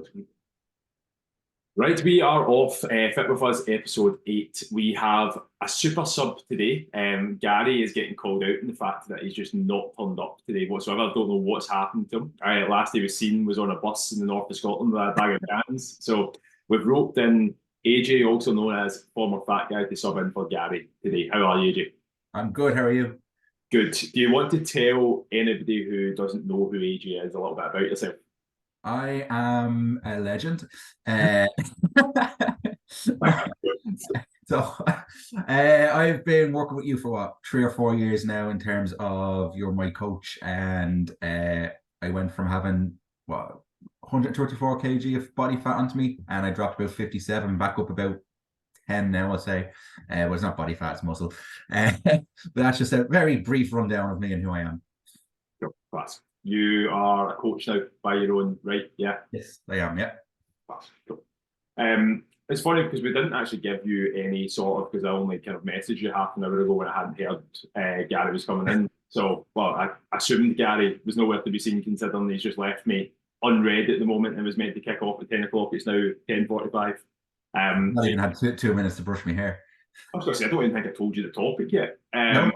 this week. Right, we are off Fit With Us episode 8. We have a super sub today. Gary is getting called out in the fact that he's just not turned up today whatsoever. I don't know what's happened to him. Last he was seen was on a bus in the north of Scotland with a bag of cans. So we've roped in AJ, also known as former fat guy, to sub in for Gary today. How are you, AJ? I'm good. How are you? Good. Do you want to tell anybody who doesn't know who AJ is a little bit about yourself? I am a legend. Uh, so I've been working with you for what, 3 or 4 years now in terms of you're my coach, and I went from having what 134 kg of body fat onto me, and I dropped about 57, back up about 10 now, I'll say. Well, it's not body fat, it's muscle. But that's just a very brief rundown of me and who I am. Cool. Class. You are a coach now by your own right, yeah? Yes, I am, yeah. Class. Cool. It's funny because we didn't actually give you any sort of, because I only kind of messaged you half an hour ago when I hadn't heard Gary was coming in. So, well, I assumed Gary was nowhere to be seen, considering he's just left me unread at the moment and was meant to kick off at 10 o'clock. It's now 10:45. Not even had 2 minutes to brush my hair. I was going to say, I don't even think I told you the topic yet. No.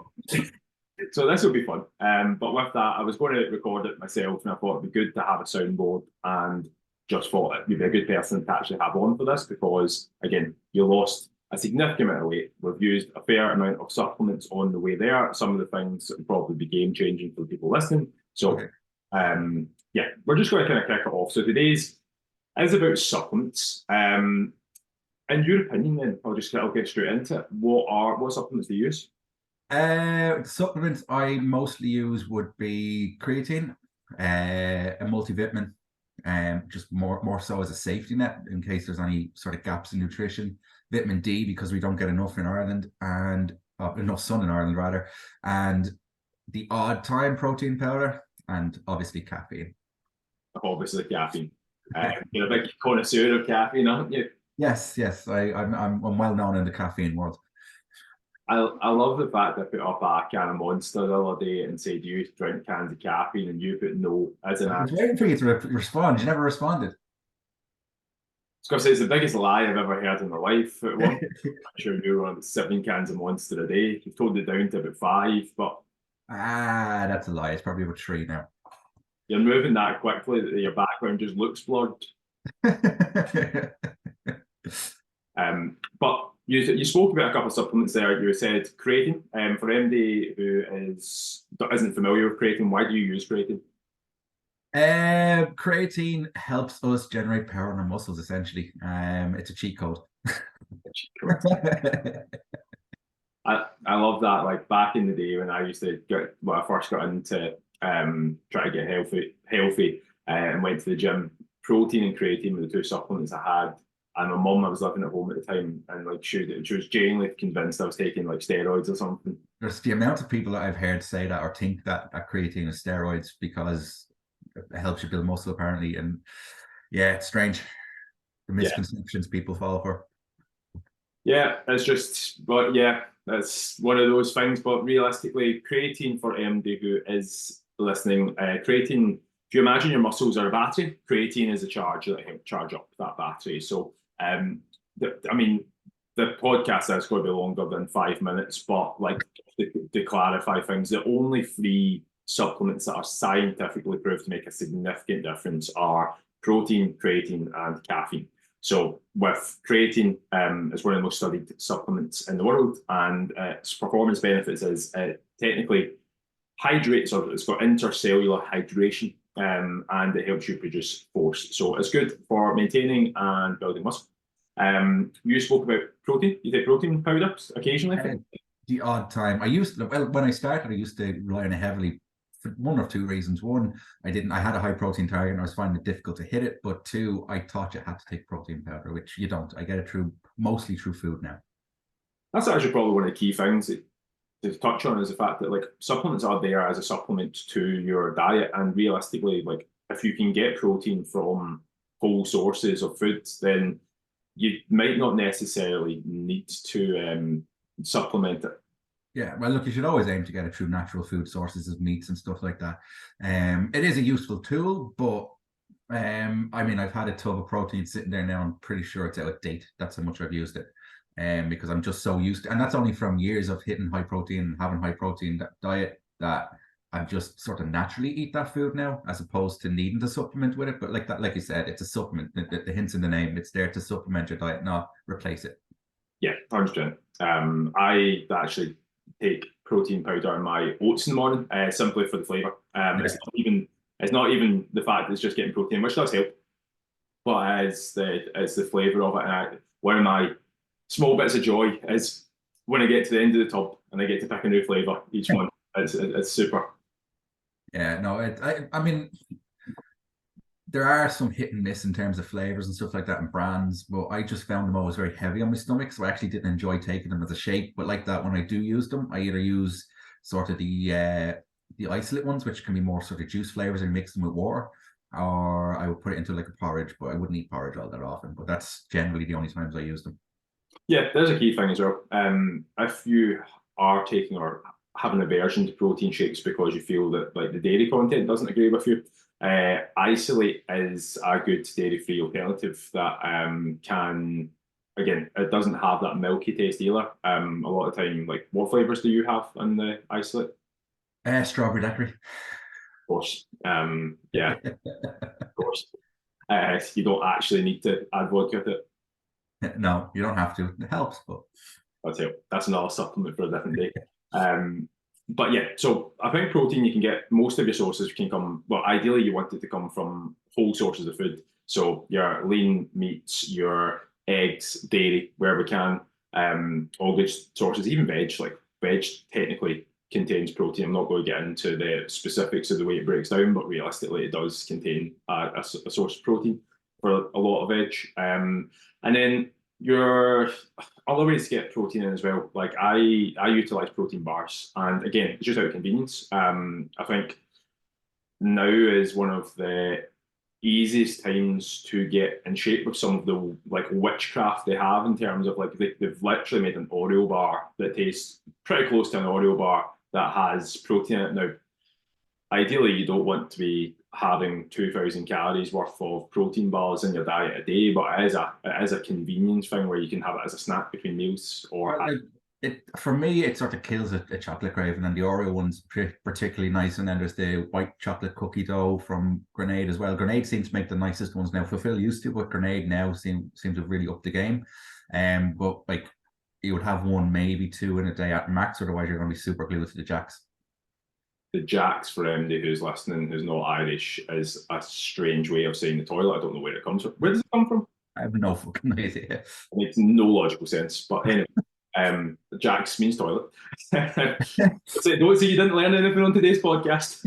So this will be fun. But with that, I was going to record it myself, and I thought it'd be good to have a soundboard, and just thought you'd be a good person to actually have on for this because, again, you lost a significant amount of weight. We've used a fair amount of supplements on the way there. Some of the things that would probably be game changing for the people listening. So, Okay. Yeah, we're just going to kind of kick it off. So today's is about supplements. In your opinion, then, I'll get straight into it. What supplements do you use? Supplements I mostly use would be creatine, a multivitamin, just more so as a safety net in case there's any sort of gaps in nutrition. Vitamin D because we don't get enough in Ireland, and enough sun in Ireland rather, and the odd time protein powder, and obviously caffeine. Obviously caffeine. You're a big connoisseur of caffeine, aren't you? Yes. I'm well known in the caffeine world. I love the fact that I put up a can of Monster the other day and said, you drink cans of caffeine, and you put no as an I was answer. waiting for you to respond. You never responded. I was going to say, it's the biggest lie I've ever heard in my life. At one point, I'm sure you were on 7 cans of Monster a day. You've toned it down to about 5, but That's a lie. It's probably about 3 now. you're moving that quickly that your background just looks blurred. But you spoke about a couple of supplements there. You said creatine. For anybody who isn't familiar with creatine, why do you use creatine? Creatine helps us generate power in our muscles, essentially. It's a cheat code. I love that. Like back in the day when I used to when I first got into try to get healthy and went to the gym, protein and creatine were the 2 supplements I had. And my mum, I was living at home at the time, and like she was genuinely convinced I was taking like steroids or something. There's the amount of people that I've heard say that or think that creatine is steroids because it helps you build muscle, apparently. And yeah, it's strange. The misconceptions people fall for. Yeah, it's just, but yeah, that's one of those things. But realistically, creatine, for MD who is listening, creatine, if you imagine your muscles are a battery, creatine is a charge that helps charge up that battery. So, I mean, the podcast is going to be longer than 5 minutes, but like to clarify things, the only 3 supplements that are scientifically proved to make a significant difference are protein, creatine, and caffeine. So with creatine, it's one of the most studied supplements in the world, and its performance benefits is technically hydrates, or it's got intercellular hydration, and it helps you produce force. So it's good for maintaining and building muscle. You spoke about protein. You take protein powders occasionally? The odd time. When I started, I used to rely on it heavily for 1 or 2 reasons. 1, I had a high protein target and I was finding it difficult to hit it. But 2, I thought you had to take protein powder, which you don't. I get it mostly through food now. That's actually probably one of the key things to touch on, is the fact that like supplements are there as a supplement to your diet, and realistically, like if you can get protein from whole sources of food, then you might not necessarily need to supplement it. Yeah, well, look, you should always aim to get it through natural food sources of meats and stuff like that. It is a useful tool, but I mean, I've had a tub of protein sitting there now. I'm pretty sure it's out of date. That's how much I've used it. Because I'm just so used to, and that's only from years of hitting high protein and having high protein diet that I just sort of naturally eat that food now, as opposed to needing to supplement with it. But like that, like you said, it's a supplement. The hint's in the name. It's there to supplement your diet, not replace it. Yeah, 100%. I actually take protein powder in my oats in the morning, simply for the flavor. Yeah. It's not even the fact that it's just getting protein, which does help, but it's the flavor of it. One of my small bits of joy is when I get to the end of the tub and I get to pick a new flavor each month. It's super. Yeah, no, I mean, there are some hit and miss in terms of flavors and stuff like that and brands, but I just found them always very heavy on my stomach, so I actually didn't enjoy taking them as a shake. But like that, when I do use them, I either use sort of the isolate ones, which can be more sort of juice flavors, and mix them with water, or I would put it into like a porridge. But I wouldn't eat porridge all that often. But that's generally the only times I use them. Yeah, there's a key thing as well. If you are taking or have an aversion to protein shakes because you feel that like the dairy content doesn't agree with you, isolate is a good dairy-free alternative that can, again, it doesn't have that milky taste either. A lot of time, like what flavors do you have in the isolate? Of Strawberry daiquiri. course, yeah, of course. You don't actually need to add vodka to it. No, you don't have to. It helps, but That's another supplement for a different day. But yeah, so I think protein you can get most of your sources can come. Well, ideally you want it to come from whole sources of food. So your lean meats, your eggs, dairy, where we can, all good sources. Even veg, like veg technically contains protein. I'm not going to get into the specifics of the way it breaks down, but realistically, it does contain a source of protein for a lot of veg. And then your other ways to get protein in as well. Like I utilize protein bars, and again, it's just out of convenience. I think now is one of the easiest times to get in shape with some of the like witchcraft they have in terms of like they've literally made an Oreo bar that tastes pretty close to an Oreo bar that has protein in it. Now, ideally, you don't want to be having 2,000 calories worth of protein bars in your diet a day, but it is a convenience thing where you can have it as a snack between meals or well, it for me, it sort of kills a chocolate craving, and the Oreo one's particularly nice. And then there's the white chocolate cookie dough from Grenade as well. Grenade seems to make the nicest ones now. Fulfill used to, but Grenade now seems to have really upped the game. But like you would have one, maybe two in a day at max, otherwise you're going to be super glued to the jacks. the jacks for MD who's listening, who's not Irish, is a strange way of saying the toilet. I don't know where it comes from. Where does it come from? I have no fucking idea. It makes no logical sense. But anyway, jacks means toilet. Don't say you didn't learn anything on today's podcast.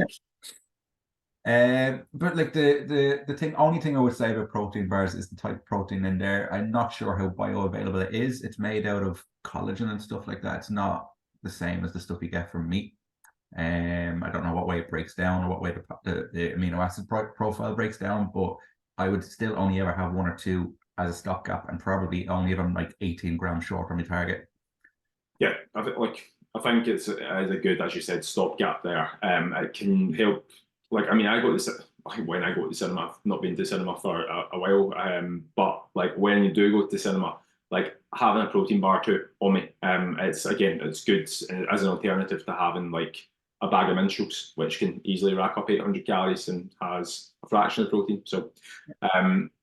But like the only thing I would say about protein bars is the type of protein in there. I'm not sure how bioavailable it is. It's made out of collagen and stuff like that. It's not the same as the stuff you get from meat. I don't know what way it breaks down or what way the amino acid profile breaks down, but I would still only ever have one or two as a stopgap, and probably only if I'm like 18 grams short on my target. Yeah, I think it's a good, as you said, stopgap there. It can help. Like, I mean, when I go to the cinema, I've not been to cinema for a while. But like when you do go to the cinema, like having a protein bar too on me, it's good as an alternative to having like a bag of minstrels, which can easily rack up 800 calories and has a fraction of protein. So,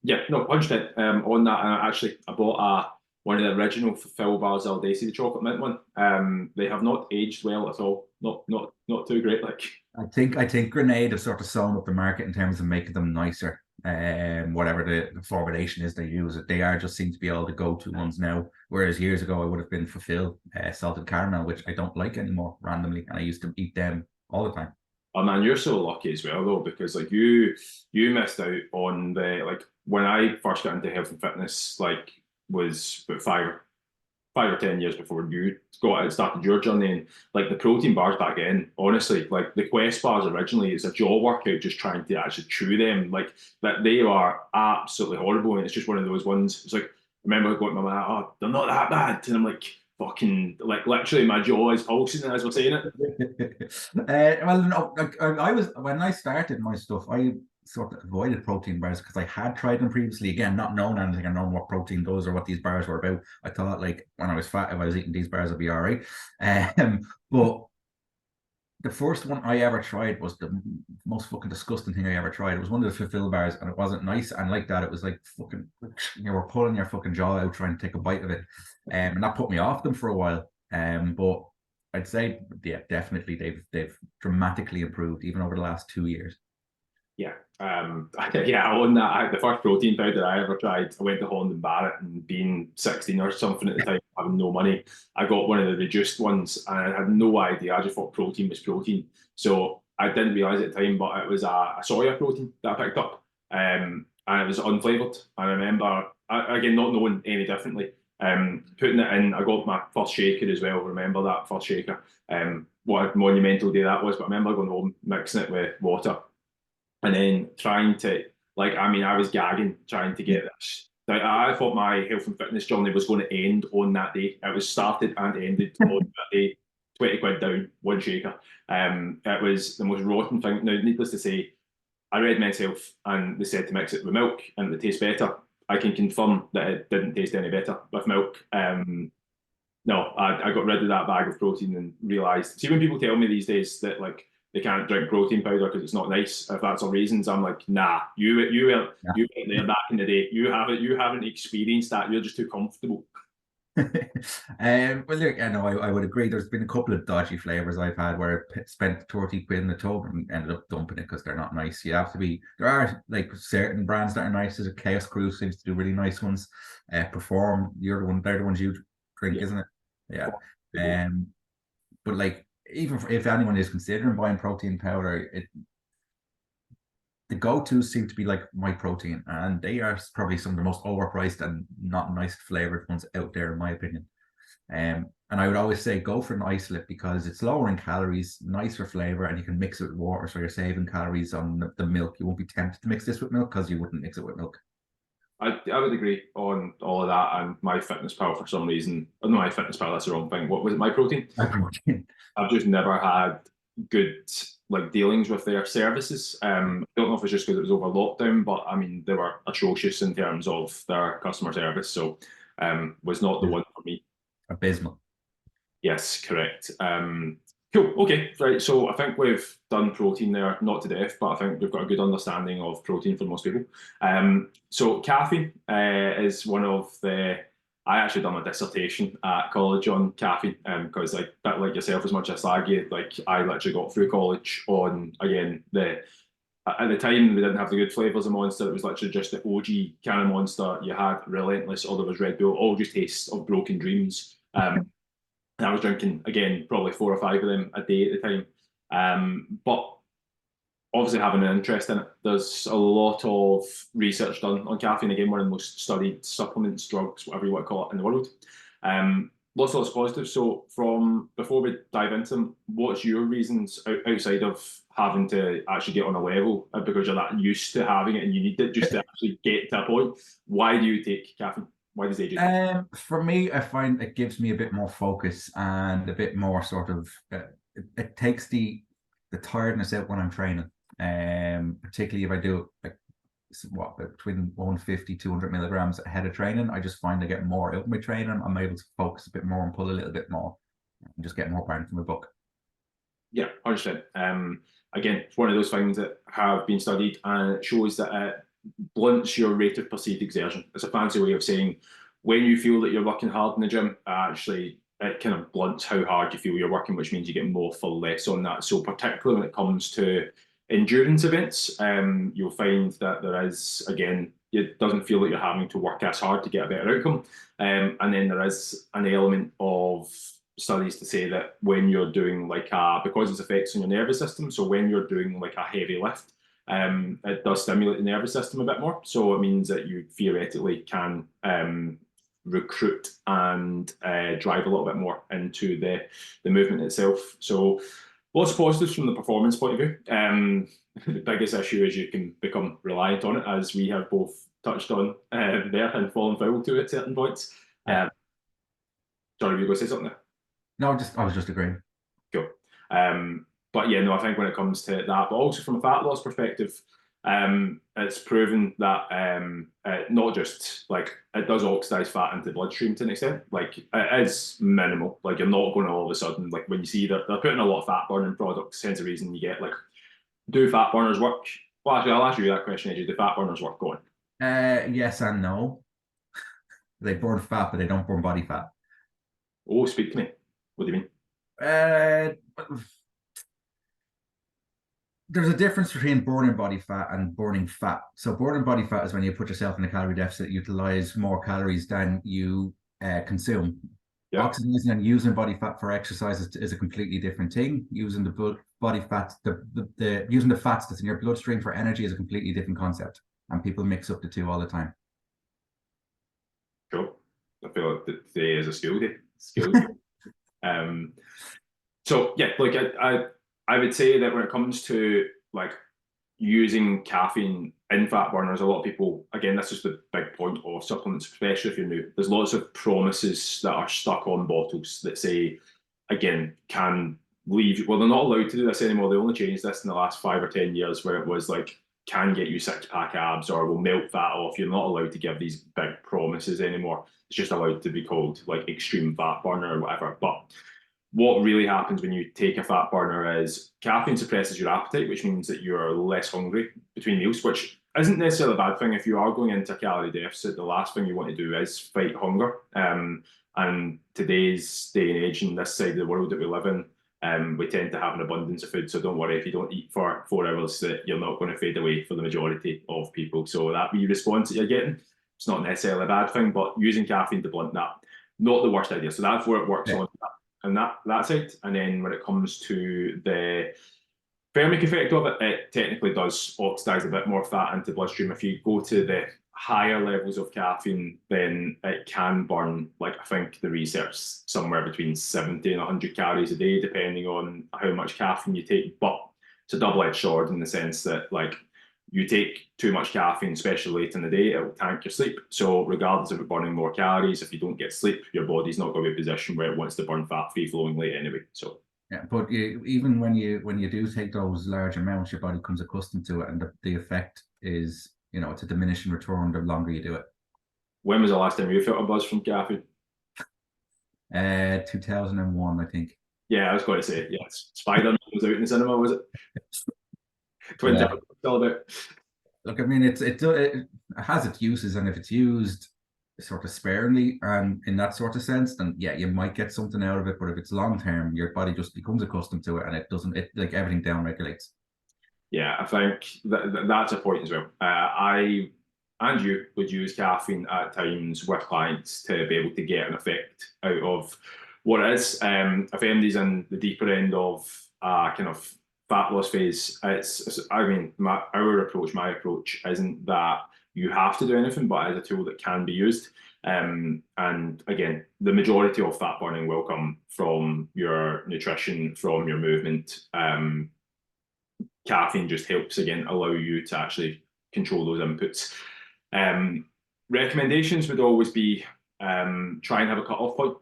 yeah, no, 100% on that. And I bought one of the original Phil bars all day. See the chocolate mint one. They have not aged well at all. Not too great. Like I think Grenade have sort of sewn up the market in terms of making them nicer. Whatever the formulation is they use, they are just seem to be all the go-to ones now. Whereas years ago I would have been Fulfill salted caramel, which I don't like anymore randomly, and I used to eat them all the time. oh man, you're so lucky as well though, because like you missed out on the like when I first got into health and fitness, like was about 5 or 10 years before you got out started your journey. And like the protein bars back then, honestly, like the Quest bars originally, it's a jaw workout just trying to actually chew them. Like that they are absolutely horrible. And it's just one of those ones. It's like I remember going to my mom, oh, they're not that bad. And I'm like, fucking like literally my jaw is pulsing as we're saying it. Well, no, like, I was when I started my stuff. sort of avoided protein bars because I had tried them previously. Again, not knowing anything or knowing what protein does or what these bars were about. I thought like when I was fat, if I was eating these bars, I'd be all right. But the first one I ever tried was the most fucking disgusting thing I ever tried. It was one of the fulfill bars, and it wasn't nice. And like that, it was like fucking you were pulling your fucking jaw out trying to take a bite of it, and that put me off them for a while. But I'd say, yeah, definitely they've dramatically improved even over the last 2 years. Yeah. Yeah, on that, the first protein powder I ever tried, I went to Holland and Barrett, and being 16 or something at the time, having no money, I got one of the reduced ones, and I had no idea. I just thought protein was protein. So I didn't realize at the time, but it was a soya protein that I picked up. And it was unflavored. I remember, again, not knowing any differently, putting it in. I got my first shaker as well. Remember that first shaker? What a monumental day that was. But I remember going home, mixing it with water, and then trying to, like, I mean, I was gagging trying to get this. Like, I thought my health and fitness journey was going to end on that day. It was started and ended on that day. 20 quid down, one shaker. It was the most rotten thing. Now, needless to say, I read Men's Health and they said to mix it with milk and it tastes better. I can confirm that it didn't taste any better with milk. No, I got rid of that bag of protein and realised. See, when people tell me these days that like they can't drink protein powder because it's not nice, if that's all reasons, I'm like, nah, you went there back in the day. You haven't experienced that. You're just too comfortable. Well, look, I know I would agree. There's been a couple of dodgy flavors I've had where I spent 30 quid in the tub and ended up dumping it because they're not nice. You have to be, there are like certain brands that are nice. There's a Chaos Crew seems to do really nice ones. Perform, they're the ones you drink, Yeah. isn't it? Yeah. Um, but like, even if anyone is considering buying protein powder, the go-tos seem to be like My Protein, and they are probably some of the most overpriced and not nice flavored ones out there, in my opinion. And I would always say go for an isolate because it's lower in calories, nicer flavor, and you can mix it with water, so you're saving calories on the milk. You won't be tempted to mix this with milk because you wouldn't mix it with milk. I would agree on all of that. And My Fitness Pal, for some reason, oh, no, My Fitness Pal, that's the wrong thing. What was it? My Protein? My protein. I've just never had good like dealings with their services. I don't know if it's just because it was over lockdown, but I mean they were atrocious in terms of their customer service. So was not the one for me. Abysmal. Yes, correct. Cool. Okay, right. So I think we've done protein there, not to death, but I think we've got a good understanding of protein for most people. So caffeine is one of the. I actually done my dissertation at college on caffeine because, like, bit like yourself, as much as I slag you, like I literally got through college on again the. At the time, we didn't have the good flavors of Monster. It was literally just the OG can of Monster. You had Relentless, or there was Red Bull, all just tastes of broken dreams. And I was drinking again, probably 4 or 5 of them a day at the time. But obviously having an interest in it, there's a lot of research done on caffeine. Again, one of the most studied supplements, drugs, whatever you want to call it, in the world. Lots of positives. So, from before we dive into them, what's your reasons outside of having to actually get on a level because you're that used to having it and you need it just to actually get to a point? Why do you take caffeine? Why does AJ take it? For me, I find it gives me a bit more focus and a bit more sort of it takes the tiredness out when I'm training. Particularly if I do like what between 150 200 milligrams ahead of training, I just find I get more out of my training. I'm able to focus a bit more and pull a little bit more and just get more bang from my buck. Yeah, 100%. Again, it's one of those things that have been studied and it shows that it blunts your rate of perceived exertion. It's a fancy way of saying when you feel that you're working hard in the gym, actually it kind of blunts how hard you feel you're working, which means you get more for less on that. So particularly when it comes to endurance events, you'll find that there is, again, it doesn't feel like you're having to work as hard to get a better outcome. And then there is an element of studies to say that when you're doing like because it's effects on your nervous system, so when you're doing like a heavy lift, it does stimulate the nervous system a bit more. So it means that you theoretically can recruit and drive a little bit more into the movement itself. So lots of positives from the performance point of view. The biggest issue is you can become reliant on it, as we have both touched on there and fallen foul to at certain points. Yeah. Sorry, you go say something there? No, just I was just agreeing. Cool. But yeah, no, I think when it comes to that, but also from a fat loss perspective, It's proven that not just like it does oxidize fat into the bloodstream to an extent. Like it is minimal. Like you're not going to all of a sudden like when you see that they're putting a lot of fat burning products. Hence the reason you get like do fat burners work? Well, actually, I'll ask you that question, AJ. Do fat burners work going? Yes and no. They burn fat, but they don't burn body fat. Oh, speak to me. What do you mean? Uh, there's a difference between burning body fat and burning fat. So burning body fat is when you put yourself in a calorie deficit, utilize more calories than you consume. Yeah. Oxidizing and using body fat for exercise is a completely different thing. Using the body fat, using the fats that's in your bloodstream for energy is a completely different concept, and people mix up the two all the time. Cool. I feel like today is a skill day. Skill day. So yeah, like I would say that when it comes to like using caffeine in fat burners, a lot of people, again, this is the big point of supplements, especially if you're new. There's lots of promises that are stuck on bottles that say, again, can leave. Well, they're not allowed to do this anymore. They only changed this in the last 5 or 10 years, where it was like, can get you 6-pack abs or will melt fat off. You're not allowed to give these big promises anymore. It's just allowed to be called like extreme fat burner or whatever. But what really happens when you take a fat burner is caffeine suppresses your appetite, which means that you're less hungry between meals, which isn't necessarily a bad thing. If you are going into a calorie deficit, the last thing you want to do is fight hunger. And today's day and age in this side of the world that we live in, we tend to have an abundance of food. So don't worry if you don't eat for 4 hours, that you're not going to fade away for the majority of people. So that wee response that you're getting, it's not necessarily a bad thing, but using caffeine to blunt that, not the worst idea. So that's where it works on and that side. And then when it comes to the thermic effect of it, it technically does oxidize a bit more fat into the bloodstream. If you go to the higher levels of caffeine, then it can burn, like I think the research somewhere between 70 and 100 calories a day, depending on how much caffeine you take. But it's a double-edged sword in the sense that like you take too much caffeine, especially late in the day, it will tank your sleep. So regardless of it burning more calories, if you don't get sleep, your body's not going to be in a position where it wants to burn fat free flowing late anyway. So yeah, but even when you do take those large amounts, your body becomes accustomed to it, and the effect is, it's a diminishing return the longer you do it. When was the last time you felt a buzz from caffeine? 2001, I think. Yeah, I was going to say, yes. Spider-Man was out in the cinema, was it? Twin Yeah. Still about. Look, I mean, it has its uses, and if it's used sort of sparingly and in that sort of sense, then yeah, you might get something out of it. But if it's long term, your body just becomes accustomed to it, and it like everything down regulates. Yeah, I think that's a point as well. I and you would use caffeine at times with clients to be able to get an effect out of what it is. If anybody's in the deeper end of kind of fat loss phase, I mean, my approach isn't that you have to do anything, but as a tool that can be used. And again, the majority of fat burning will come from your nutrition, from your movement. Caffeine just helps again allow you to actually control those inputs. Recommendations would always be try and have a cut-off point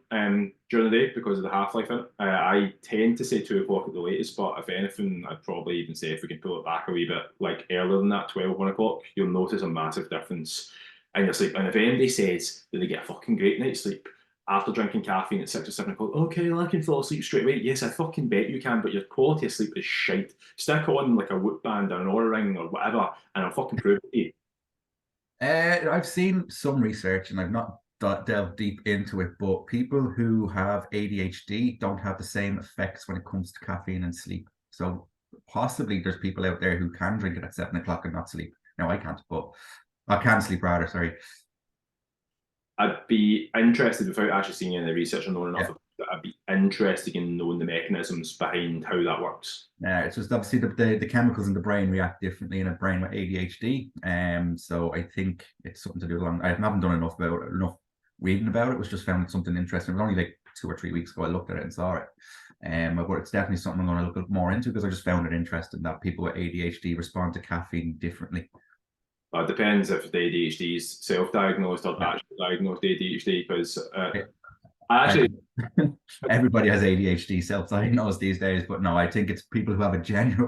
during the day because of the half-life in it. I tend to say 2 o'clock at the latest, but if anything, I'd probably even say if we can pull it back a wee bit, like earlier than that, 12, 1 o'clock, you'll notice a massive difference in your sleep. And if anybody says that they get a fucking great night's sleep after drinking caffeine at 6 or 7 o'clock, okay, well, I can fall asleep straight away. Yes, I fucking bet you can, but your quality of sleep is shite. Stick on like a Whoop band or an Oura ring or whatever, and I'll fucking prove it to you. I've seen some research, and I've not delved deep into it, but people who have ADHD don't have the same effects when it comes to caffeine and sleep. So possibly there's people out there who can drink it at 7 o'clock and not sleep. No, I can't, but I can sleep rather, sorry. I'd be interested, without actually seeing any research or knowing enough about it, I'd be interested in knowing the mechanisms behind how that works. It's just obviously the chemicals in the brain react differently in a brain with ADHD. So I think it's something to do along. I haven't done enough reading about it. It was just found something interesting. It was only like 2 or 3 weeks ago I looked at it and saw it. But it's definitely something I'm going to look more into because I just found it interesting that people with ADHD respond to caffeine differently. It depends if the ADHD is self-diagnosed or actually diagnosed ADHD, because I actually, Everybody has ADHD self-diagnosed these days, but no, I think it's people who have a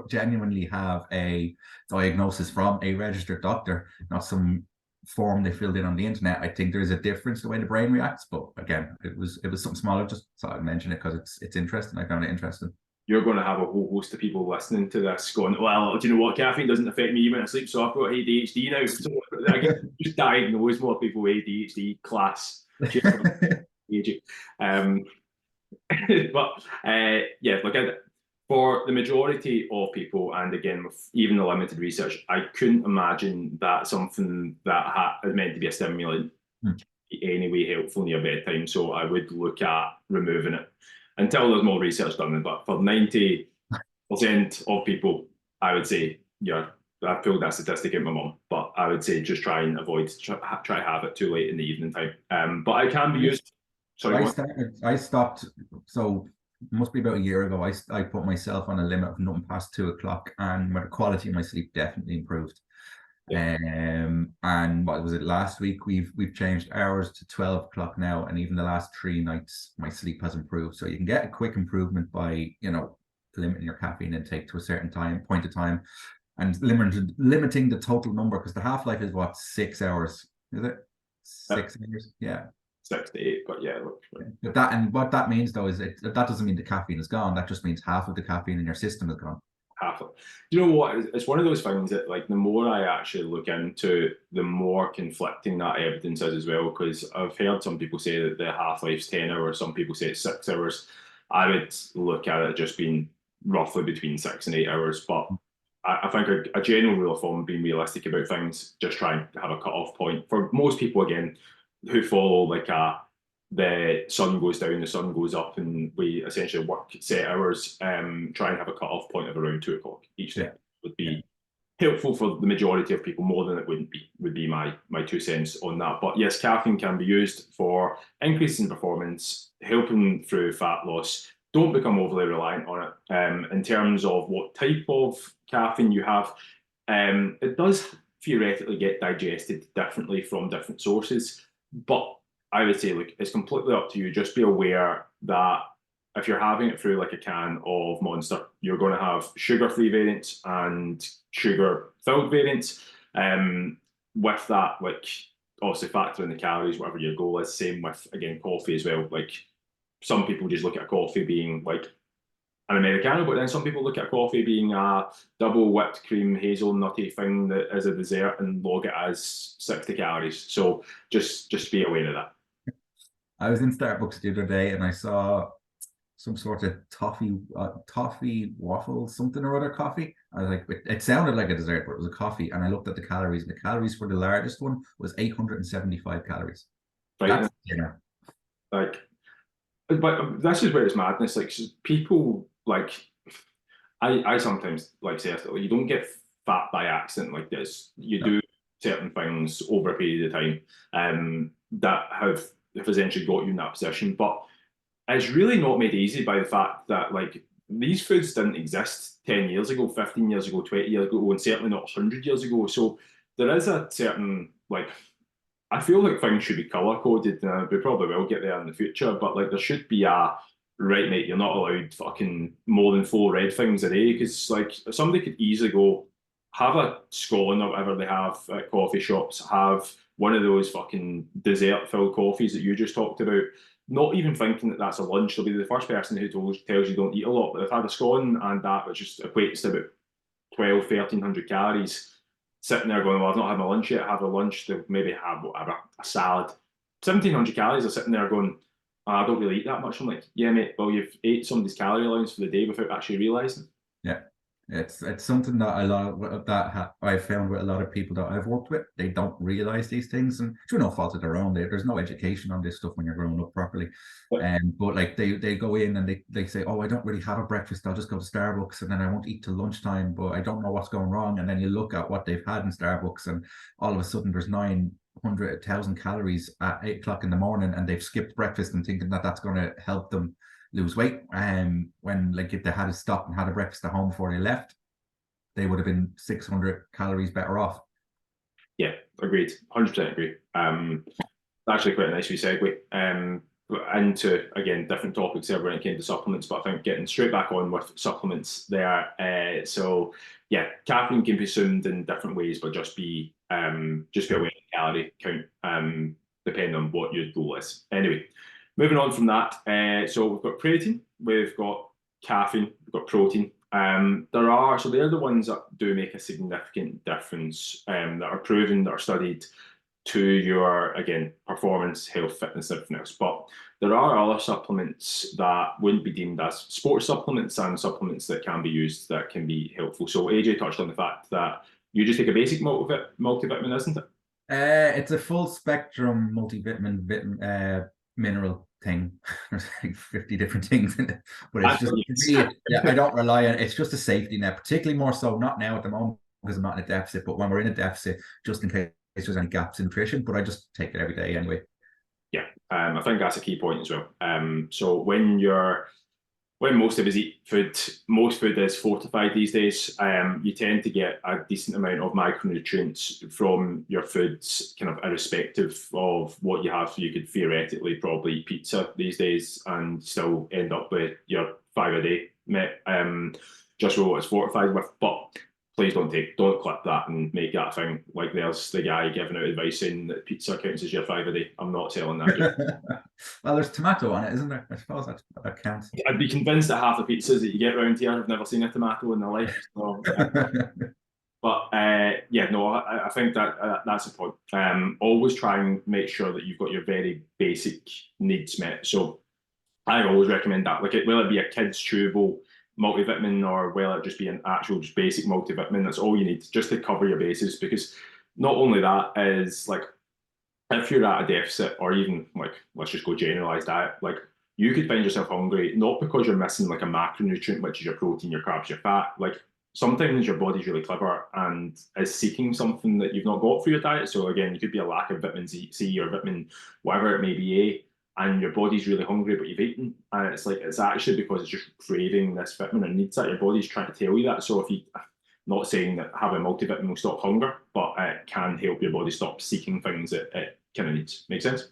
genuinely have a diagnosis from a registered doctor, not some form they filled in on the internet. I think there is a difference the way the brain reacts, but again, it was something smaller. Just thought I'd mention it because it's interesting. I found it interesting. you're going to have a whole host of people listening to this going, well, do you know what? Caffeine doesn't affect me when I sleep, so I've got ADHD now. So I guess just diagnose more people with ADHD class. Um, but yeah, look, for the majority of people, and again, with even the limited research, I couldn't imagine that something that is meant to be a stimulant any way helpful near bedtime. So I would look at removing it until there's more research done. But for 90% of people, I would say, yeah, I pulled that statistic in my mum, but I would say just try and avoid, try to have it too late in the evening time. But I can be used. Sorry, I stopped. So it must be about a year ago. I put myself on a limit of nothing past 2 o'clock, and my quality of my sleep definitely improved. Yeah. And what was it last week? We've changed hours to 12 o'clock now, and even the last 3 nights, my sleep has improved. So you can get a quick improvement by limiting your caffeine intake to a certain point of time, and limiting the total number because the half life is what 6 hours, is it? 6 hours, yeah. 6 to 8, but yeah, look. And what that means though is that doesn't mean the caffeine is gone. That just means half of the caffeine in your system is gone. Half of, you know what? It's one of those things that, like, the more I actually look into, the more conflicting that evidence is as well. Because I've heard some people say that the half life's 10 hours, some people say it's 6 hours. I would look at it just being roughly between 6 and 8 hours, but I think a general rule of thumb, being realistic about things, just try and have a cut-off point. For most people, again, who follow like the sun goes down, the sun goes up, and we essentially work set hours, try and have a cut-off point of around 2 o'clock each day would be helpful for the majority of people, more than it wouldn't be, would be my 2 cents on that. But yes, caffeine can be used for increasing performance, helping through fat loss. Don't become overly reliant on it. In terms of what type of caffeine you have, it does theoretically get digested differently from different sources, but I would say, look, it's completely up to you. Just be aware that if you're having it through like a can of Monster, you're going to have sugar-free variants and sugar-filled variants. With that, like, obviously factor in the calories, whatever your goal is. Same with, again, coffee as well. Like, some people just look at coffee being like an Americano, but then some people look at coffee being a double whipped cream hazelnutty thing that is a dessert and log it as 60 calories. So just be aware of that. I was in Starbucks the other day and I saw some sort of toffee waffle something or other coffee. I was like, it sounded like a dessert, but it was a coffee. And I looked at the calories, and the calories for the largest one was 875 calories. Right? That's dinner. Like, but this is where it's madness. Like, people, like, I sometimes like say you don't get fat by accident like this. You do certain things over a period of time, that have essentially got you in that position. But it's really not made easy by the fact that, like, these foods didn't exist 10 years ago, 15 years ago, 20 years ago, and certainly not 100 years ago. So there is a certain, like, I feel like things should be color coded. We probably will get there in the future, but like, there should be a right, mate, you're not allowed fucking more than 4 red things a day, because like somebody could easily go have a scone or whatever they have at coffee shops, have one of those fucking dessert filled coffees that you just talked about, not even thinking that that's a lunch. They'll be the first person who tells you don't eat a lot, but they've had a scone and that, which just equates to about 12, 1300 calories, sitting there going, well, I've not had my lunch yet. Have a lunch. They'll maybe have whatever, a salad. 1700 calories are sitting there going, I don't really eat that much. I'm like, yeah, mate, well, you've ate somebody's calorie allowance for the day without actually realizing. Yeah. It's something that I've found with a lot of people that I've worked with. They don't realize these things, and through no fault of their own. There's no education on this stuff when you're growing up properly. But like they go in and they say, oh, I don't really have a breakfast. I'll just go to Starbucks and then I won't eat till lunchtime. But I don't know what's going wrong. And then you look at what they've had in Starbucks, and all of a sudden there's 900,000 calories at 8 o'clock in the morning, and they've skipped breakfast and thinking that that's going to help them lose weight. When, like, if they had stopped and had a breakfast at home before they left, they would have been 600 calories better off. Yeah, agreed. 100% agree. Actually, quite a nice wee segue. into again different topics there when it came to supplements, but I think getting straight back on with supplements there. So yeah, caffeine can be consumed in different ways, but just be aware of the calorie count, depending on what your goal is. Anyway, moving on from that, so we've got protein, we've got caffeine, we've got protein. They're the ones that do make a significant difference, that are proven, that are studied to your, again, performance, health, fitness, everything else. But there are other supplements that wouldn't be deemed as sports supplements and supplements that can be used that can be helpful. So AJ touched on the fact that you just take a basic multivitamin, isn't it? It's a full spectrum mineral thing. There's like 50 different things in it, but it's just yeah, I don't rely on it. It's just a safety net, particularly more so not now at the moment because I'm not in a deficit, but when we're in a deficit, just in case there's any gaps in nutrition. But I just take it every day anyway. Yeah, I think that's a key point as well. So when most of us eat food, most food is fortified these days. You tend to get a decent amount of micronutrients from your foods, kind of irrespective of what you have. So you could theoretically probably eat pizza these days and still end up with your 5 a day met, just with what it's fortified with. But please don't clip that and make that a thing. Like there's the guy giving out advice saying that pizza counts as your 5 a day. I'm not telling that. Well, there's tomato on it, isn't there? I suppose that counts. I'd be convinced that half the pizzas that you get around here have never seen a tomato in their life. So, but yeah, no, I think that that's a point. Always try and make sure that you've got your very basic needs met. So I always recommend that. Like, will it be a kid's chewable multivitamin or will it just be an actual just basic multivitamin? That's all you need just to cover your bases. Because not only that is like if you're at a deficit or even like let's just go generalized diet, like you could find yourself hungry not because you're missing like a macronutrient, which is your protein, your carbs, your fat. Like sometimes your body's really clever and is seeking something that you've not got for your diet. So again, you could be a lack of vitamin C or vitamin whatever it may be, and your body's really hungry, but you've eaten, and it's like it's actually because it's just craving this vitamin and needs that. Your body's trying to tell you that. So if you not saying that having a multivitamin will stop hunger, but it can help your body stop seeking things it kind of needs. Make sense?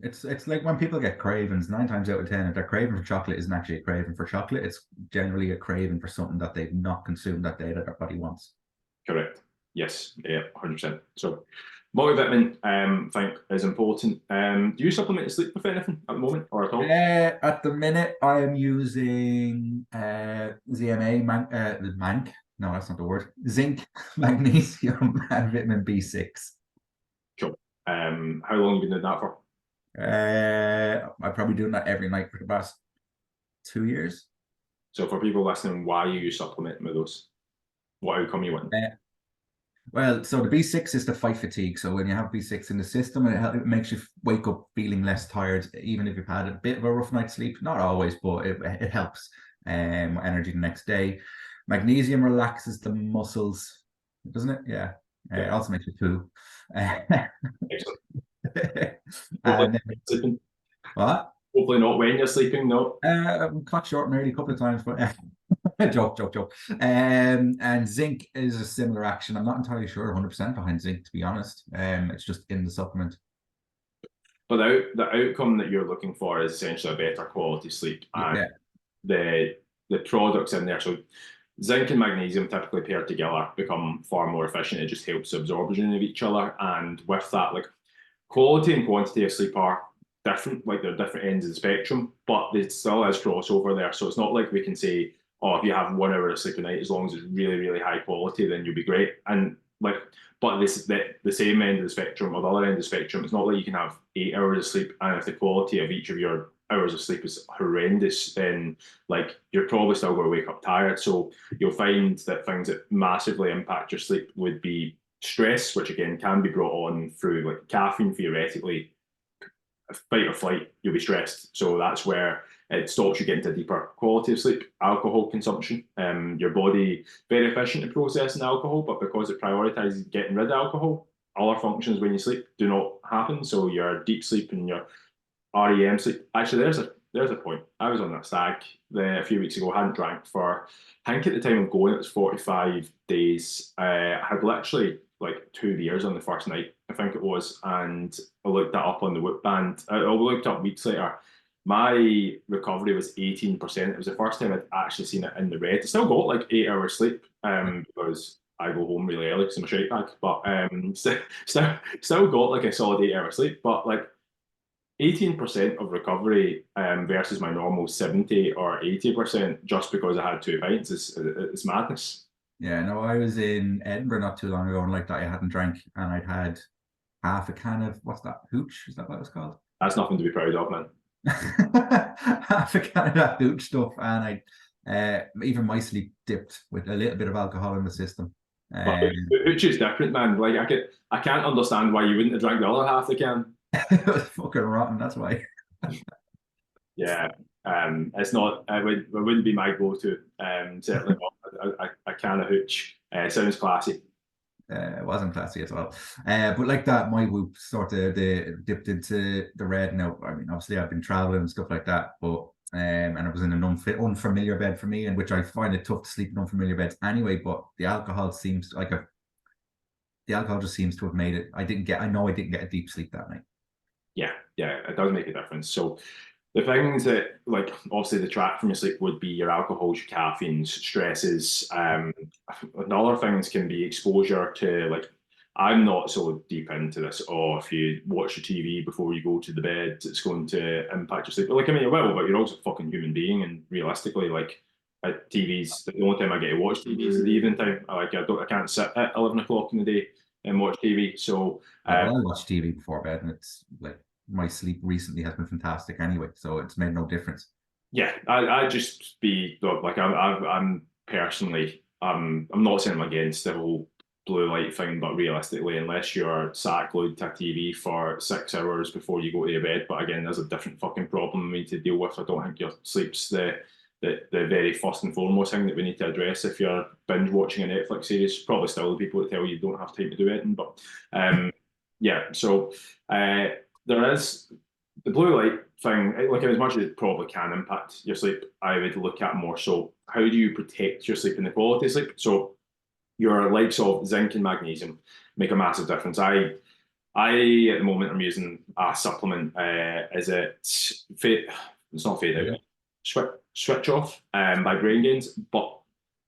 It's like when people get cravings, 9 times out of 10, if their craving for chocolate isn't actually a craving for chocolate, it's generally a craving for something that they've not consumed that day that their body wants. Correct. Yes. Yeah. 100%. So multivitamin, I think is important. Do you supplement your sleep with anything at the moment or at all? At the minute, I am using ZMA, Mank. No, that's not the word. Zinc, magnesium, and vitamin B6. Cool. How long have you been doing that for? I'm probably doing that every night for the past 2 years. So for people listening, why are you supplementing with those? What outcome you want? Well, so the B6 is to fight fatigue. So when you have B6 in the system, it makes you wake up feeling less tired, even if you've had a bit of a rough night's sleep. Not always, but it helps. Energy the next day. Magnesium relaxes the muscles, doesn't it? Yeah. It also makes you poo. Excellent. And Sleeping. what? Hopefully not when you're sleeping, no. I'm cut short nearly a couple of times, but joke. And zinc is a similar action. I'm not entirely sure 100% behind zinc, to be honest. It's just in the supplement. But the outcome that you're looking for is essentially a better quality sleep, and Yeah. the products in there. So zinc and magnesium typically paired together become far more efficient. It just helps the absorption of each other, and with that, like quality and quantity of sleep are different. Like they're different ends of the spectrum, but there still is crossover there. So it's not like we can say, oh, if you have 1 hour of sleep a night, as long as it's really, really high quality, then you'll be great. And like, but the same end of the spectrum or the other end of the spectrum, it's not like you can have 8 hours of sleep, and if the quality of each of your hours of sleep is horrendous, then like you're probably still going to wake up tired. So you'll find that things that massively impact your sleep would be stress, which again can be brought on through like caffeine theoretically. Fight or flight, you'll be stressed. So that's where it stops you getting to deeper quality of sleep. Alcohol consumption, your body very efficient in processing alcohol, but because it prioritizes getting rid of alcohol, other functions when you sleep do not happen. So your deep sleep and your REM sleep. Actually, there's a point. I was on that stag a few weeks ago. I hadn't drank for, I think at the time of going, it was 45 days. I had literally like 2 beers on the first night, I think it was, and I looked that up on the Whoop band. I looked up weeks later. My recovery was 18%. It was the first time I'd actually seen it in the red. I still got like 8 hours sleep because I go home really early because I'm a shite bag. But still got like a solid 8 hours sleep. But like 18% of recovery versus my normal 70 or 80% just because I had 2 pints is madness. Yeah, no, I was in Edinburgh not too long ago, and like that, I hadn't drank, and I'd had half a can of what's that? Hooch? Is that what it's called? That's nothing to be proud of, man. Half a can of that hooch stuff, and even my sleep dipped with a little bit of alcohol in the system. But Um, Hooch is different, man. Like I can't understand why you wouldn't have drank the other half the can. it was fucking rotten. That's why. Yeah, it's not. It wouldn't be my go-to. Certainly not. I can a hooch. Sounds classy. It wasn't classy at all. But like that, my whoop sort of dipped into the red. Now, I mean, obviously, I've been traveling and stuff like that, but and I was in an unfamiliar bed for me, in which I find it tough to sleep in unfamiliar beds anyway. But the alcohol just seems to have made it. I know I didn't get a deep sleep that night. Yeah, yeah, it does make a difference. So the things that, like, obviously detract from your sleep would be your alcohols, your caffeines, stresses. And other things can be exposure to, like, I'm not so deep into this. Oh, if you watch your TV before you go to the bed, it's going to impact your sleep. But like, I mean, it will, but you're also a fucking human being, and realistically, like, TV's the only time I get to watch TV is the evening time. I can't sit at 11 o'clock in the day and watch TV. So Oh, well, I watch TV before bed, and it's like my sleep recently has been fantastic anyway, so it's made no difference. yeah, I just be like I'm personally I'm not saying I'm against the whole blue light thing, but realistically, unless you're sat glued to a TV for 6 hours before you go to your bed, but again, there's a different fucking problem we need to deal with. I don't think your sleep's the very first and foremost thing that we need to address if you're binge watching a Netflix series. Probably still the people that tell you don't have time to do it, but yeah, so uh, there is the blue light thing, like as much as it probably can impact your sleep, I would look at more so how do you protect your sleep and the quality of sleep? So your likes of zinc and magnesium make a massive difference. I at the moment I'm using a supplement. Is it fade? It's not fade out. Switch off by Brain Gains, but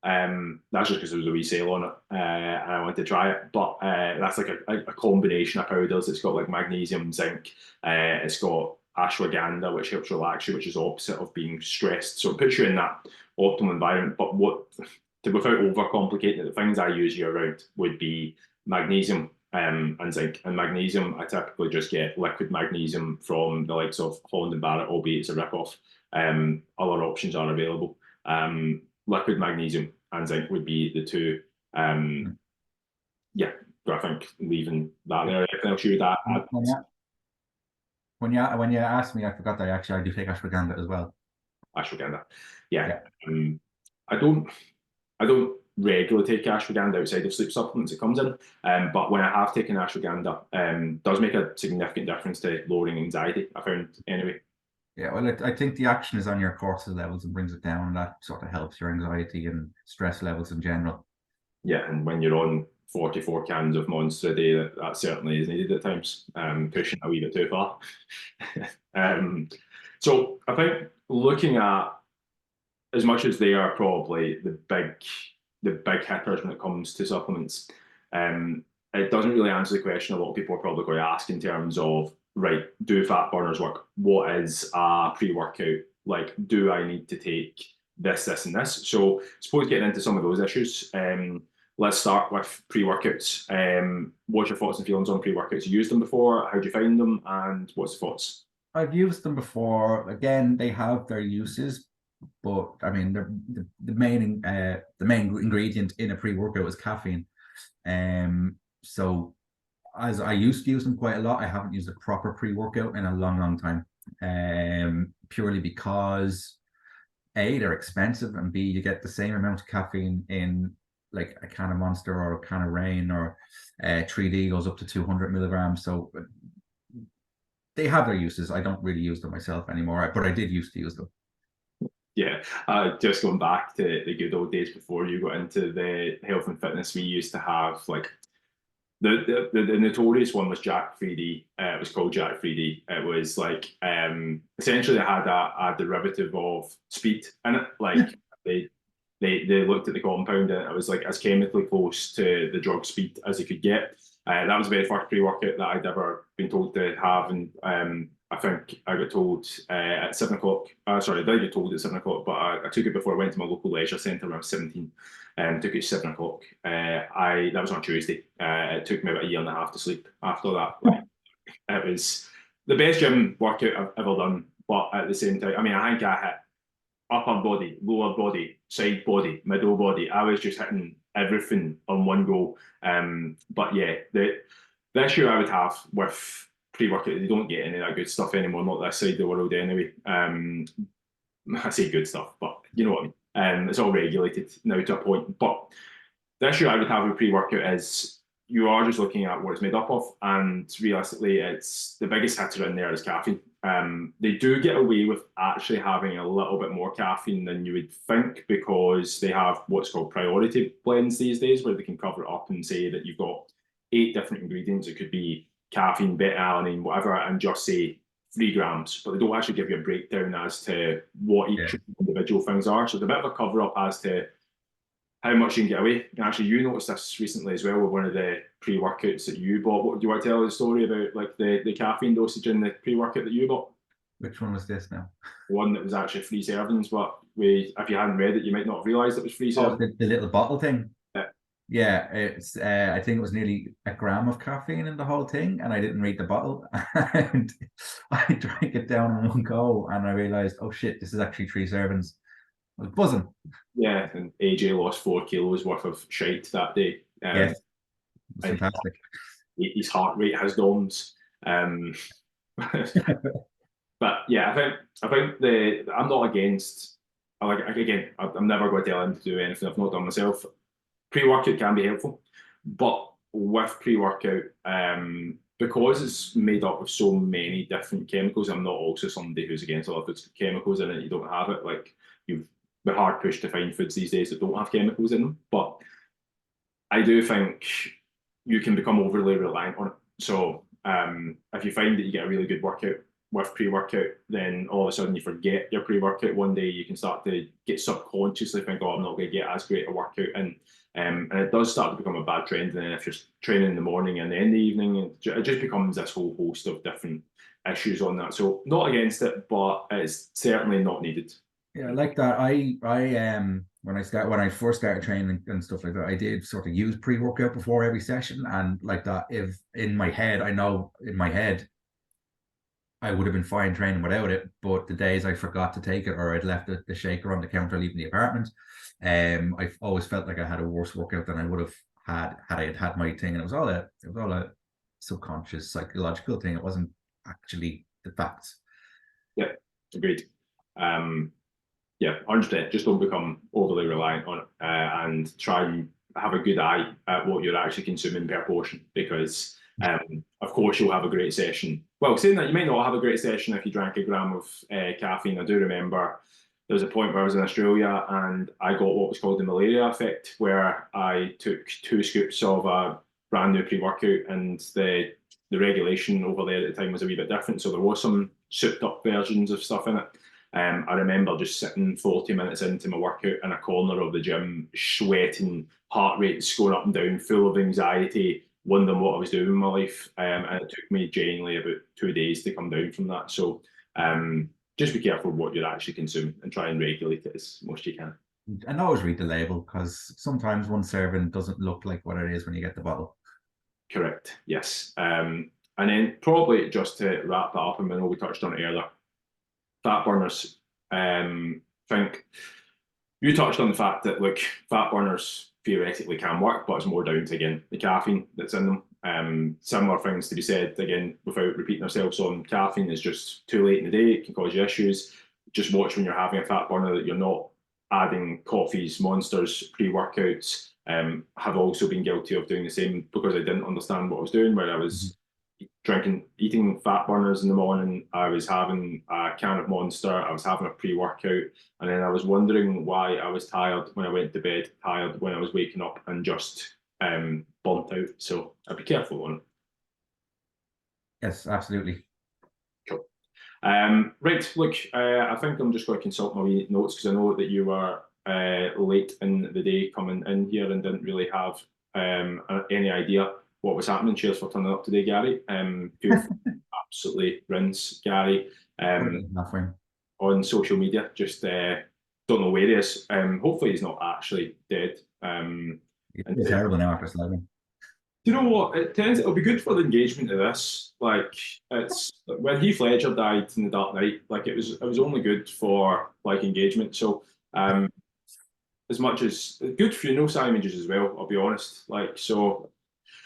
that's just because there was a wee sale on it, and I wanted to try it. But that's like a combination of powders. It's got like magnesium, zinc. It's got ashwagandha, which helps relax you, which is opposite of being stressed. So it puts you in that optimal environment. But without overcomplicating it, the things I use year round would be magnesium and zinc. And magnesium, I typically just get liquid magnesium from the likes of Holland and Barrett, albeit it's a rip-off. Other options are available. Liquid magnesium and zinc would be the two. Yeah, I think leaving that there. Anything else you would add? When you asked me, I forgot that I do take ashwagandha as well. Ashwagandha. Yeah. Yeah. I don't regularly take ashwagandha outside of sleep supplements it comes in. But when I have taken ashwagandha, does make a significant difference to lowering anxiety, I found anyway. Yeah, well, I think the action is on your cortisol levels and brings it down, and that sort of helps your anxiety and stress levels in general. Yeah, and when you're on 44 cans of Monster a day, that certainly is needed at times, pushing a wee bit too far. So I think looking at as much as they are probably the big hitters when it comes to supplements, it doesn't really answer the question a lot of people are probably going to ask in terms of, right, do fat burners work? What is a pre-workout? Like, do I need to take this, and this? So I suppose getting into some of those issues, let's start with pre-workouts. What's your thoughts and feelings on pre-workouts? You used them before? How do you find them? And what's the thoughts? I've used them before. Again, they have their uses, but I mean, the main ingredient in a pre-workout is caffeine. So as I used to use them quite a lot, I haven't used a proper pre-workout in a long, long time. Purely because A, they're expensive, and B, you get the same amount of caffeine in like a can of Monster or a can of Rain, or 3D goes up to 200 milligrams. So they have their uses. I don't really use them myself anymore, but I did used to use them. Yeah, just going back to the good old days before you got into the health and fitness, we used to have like The notorious one was Jack 3D. It was called Jack 3D. It was like essentially it had a derivative of speed in it. Like they they looked at the compound and it was like as chemically close to the drug speed as it could get. That was the very first pre-workout that I'd ever been told to have, and I think I got told at 7 o'clock. Sorry, I did get told at 7 o'clock, but I took it before I went to my local leisure centre when I was 17. Took it at 7 o'clock. I That was on Tuesday. It took me about a year and a half to sleep after that. Like, it was the best gym workout I've ever done, but at the same time, I mean, I think I hit upper body, lower body, side body, middle body. I was just hitting everything on one go. But yeah, the issue I would have with pre-workout, they don't get any of that good stuff anymore, not this side of the world anyway. I say good stuff, but you know what I mean. It's all regulated now to a point. But the issue I would have with pre-workout is you are just looking at what it's made up of, and realistically, it's the biggest hitter in there is caffeine. They do get away with actually having a little bit more caffeine than you would think because they have what's called priority blends these days, where they can cover it up and say that you've got 8 different ingredients. It could be caffeine, beta-alanine, whatever, and just say 3 grams, but they don't actually give you a breakdown as to what Yeah. each individual things are. So it's a bit of a cover up as to how much you can get away. And actually, you noticed this recently as well with one of the pre-workouts that you bought. What do you want to tell the story about, like the caffeine dosage in the pre-workout that you bought? Which one was this now? One that was actually 3 servings, but if you hadn't read it, you might not have realised it was 3 servings. Oh, the little bottle thing. Yeah. Yeah, it's I think it was nearly a gram of caffeine in the whole thing, and I didn't read the bottle, and I drank it down in one go, and I realized, oh shit, this is actually 3 servings. I was buzzing. Yeah, and AJ lost 4 kilos worth of shite that day. Yes, it was And fantastic. his heart rate has DOMS. But yeah, I think I'm not against. I like again. I'm never going to tell him to do anything I've not done myself. Pre-workout can be helpful, but with pre-workout, because it's made up of so many different chemicals, I'm not also somebody who's against a lot of chemicals in it. You don't have it. Like you've the hard push to find foods these days that don't have chemicals in them. But I do think you can become overly reliant on it. So if you find that you get a really good workout with pre-workout, then all of a sudden you forget your pre-workout one day, you can start to get subconsciously think, oh, I'm not going to get as great a workout. And it does start to become a bad trend. And then if you're training in the morning and then in the evening, it just becomes this whole host of different issues on that. So not against it, but it's certainly not needed. Yeah, I like that. When I first started training and stuff like that, I did sort of use pre-workout before every session, and like that, if in my head, I know in my head I would have been fine training without it, but the days I forgot to take it or I'd left the shaker on the counter leaving the apartment, I've always felt like I had a worse workout than I would have had I had my thing, and it was all a subconscious psychological thing. It wasn't actually the facts. Yeah, agreed. Yeah, 100%. Just don't become overly reliant on it, and try and have a good eye at what you're actually consuming per portion. Because, of course, you'll have a great session. Well, saying that, you might not have a great session if you drank a gram of caffeine. I do remember there was a point where I was in Australia and I got what was called the malaria effect, where I took 2 scoops of a brand new pre-workout, and the regulation over there at the time was a wee bit different. So there was some souped up versions of stuff in it. I remember just sitting 40 minutes into my workout in a corner of the gym, sweating, heart rates going up and down, full of anxiety, wondering what I was doing in my life. And it took me genuinely about 2 days to come down from that. So just be careful what you're actually consuming and try and regulate it as much as you can. And always read the label, because sometimes one serving doesn't look like what it is when you get the bottle. Correct, yes. And then probably just to wrap that up, and I know we touched on it earlier, fat burners. Think you touched on the fact that look, fat burners theoretically can work, but it's more down to again the caffeine that's in them. Similar things to be said again without repeating ourselves on caffeine is just too late in the day. It can cause you issues. Just watch when you're having a fat burner that you're not adding coffees, monsters, pre-workouts. Have also been guilty of doing the same because I didn't understand what I was doing, where I was eating fat burners in the morning. I was having a can of Monster. I was having a pre-workout, and then I was wondering why I was tired when I went to bed, tired when I was waking up, and just burnt out. So I'd be careful on it. Yes, absolutely. Cool. Right, look, I think I'm just going to consult my wee notes because I know that you were late in the day coming in here and didn't really have any idea what was happening. Cheers for turning up today, Gary. Feel free to absolutely rinse Gary Nothing. on social media. Just don't know where he is. Hopefully he's not actually dead. It's terrible now after sliding. You know what? It'll be good for the engagement of this. Like it's when Heath Ledger died in the Dark Knight, like it was only good for like engagement. So as much as good funeral images as well, I'll be honest. Like so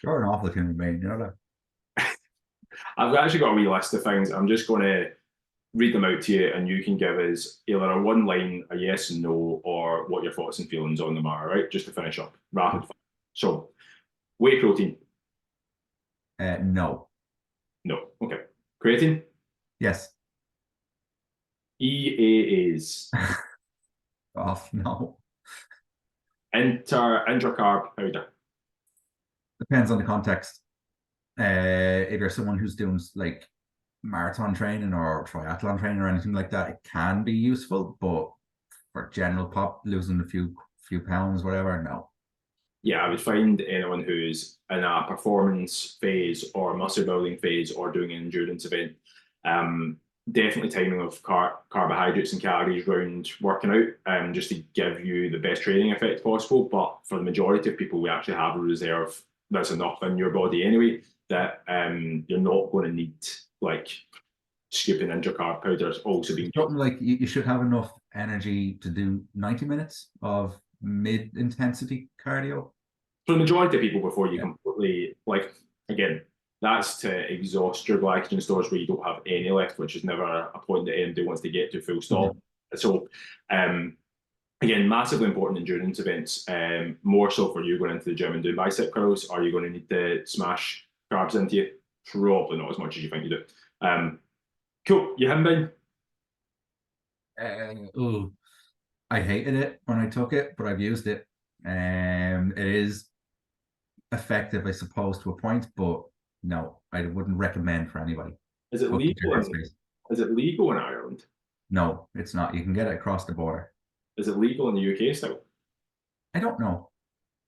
You're an awful human being, you know that. I've actually got a wee list of things. I'm just gonna read them out to you and you can give us either a one line, a yes and no, or what your thoughts and feelings on them are, right? Just to finish up. Rapid fire. So whey protein. No. No. Okay. Creatine. Yes. EAAs. Off. No. Intracarb powder. Depends on the context. If you're someone who's doing like marathon training or triathlon training or anything like that, it can be useful, but for general pop, losing a few pounds, whatever, no. Yeah, I would find anyone who's in a performance phase or muscle building phase or doing an endurance event, um, definitely timing of carbohydrates and calories round working out, just to give you the best training effect possible. But for the majority of people, we actually have a reserve that's enough in your body anyway that you're not going to need like scooping intracarb powders also being Something like you should have enough energy to do 90 minutes of mid-intensity cardio. for the majority of people before you Yeah. completely like again that's to exhaust your glycogen stores where you don't have any left, which is never a point that anybody wants to get to full stop. So again, massively important endurance events, more so for you going into the gym and doing bicep curls. Are you going to need to smash carbs into you? Probably not as much as you think you do. Cool, you himbine. Ooh, I hated it when I took it, but I've used it. It is effective, I suppose, to a point, but no, I wouldn't recommend for anybody. Is it Go keep your legal in headspace. is it legal in Ireland? No, it's not. You can get it across the border. Is it legal in the UK still? I don't know.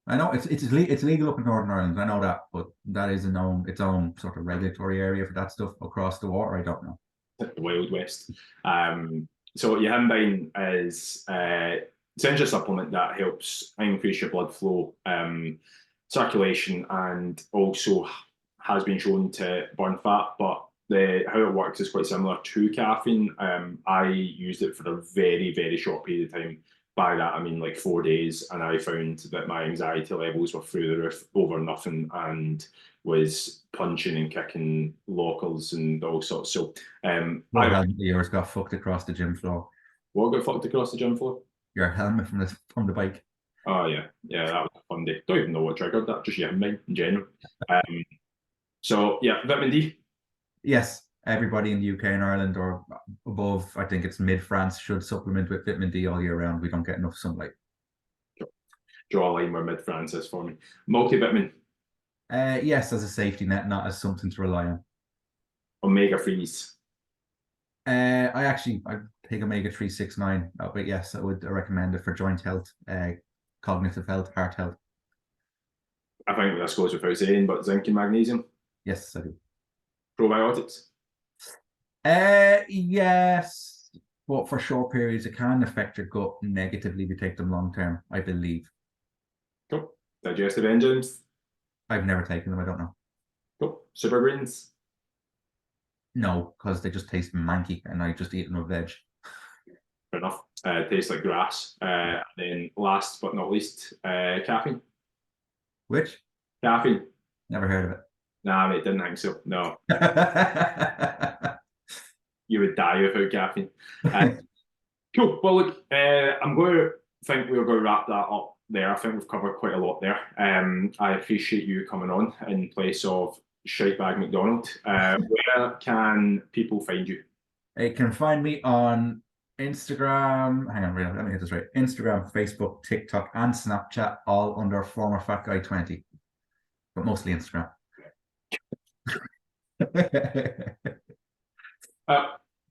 I know it's legal up in Northern Ireland. I know that, but that is its own sort of regulatory area for that stuff across the water. I don't know. The Wild West. So yohimbine is essentially a supplement that helps increase your blood flow, circulation, and also has been shown to burn fat. But how it works is quite similar to caffeine. I used it for a very, very short period of time. By that, I mean like 4 days, and I found that my anxiety levels were through the roof over nothing and was punching and kicking lockers and all sorts. So Your helmet of yours got fucked across the gym floor. what got fucked across the gym floor? Your helmet from the bike. Oh yeah, yeah, that was a fun day. Don't even know what triggered that. Just yeah, mine in general. So yeah, vitamin D. Yes, everybody in the UK and Ireland or above, I think it's mid France, should supplement with vitamin D all year round. We don't get enough sunlight. Draw a line where mid France is for me. Multivitamin. Yes, as a safety net, not as something to rely on. Omega threes. I take omega 369, but yes, I would recommend it for joint health, cognitive health, heart health. I think this goes without saying, but zinc and magnesium. Yes, I do. Probiotics. Yes, but for short periods, it can affect your gut negatively if you take them long term, I believe. Cool. Digestive enzymes. I've never taken them, I don't know. Cool. Super greens. No, because they just taste manky and I just eat them with veg. Fair enough. Tastes like grass. And then last but not least, caffeine. Which? Caffeine. Never heard of it. Nah, mate, didn't think so. No, you would die without caffeine. Cool. Well, look, I'm going to think we're going to wrap that up there. I think we've covered quite a lot there. I appreciate you coming on in place of Shitebag McDonald. Where can people find you? You can find me on Instagram. Hang on, let me get this right. Instagram, Facebook, TikTok, and Snapchat, all under former Fat Guy 20. but mostly Instagram.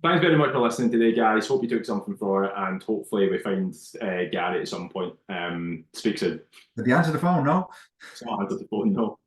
Thanks very much for listening today, guys. Hope you took something for it, and hopefully we find Gary at some point. Speak soon. Did you answer the phone? No. It's not answer the phone, no.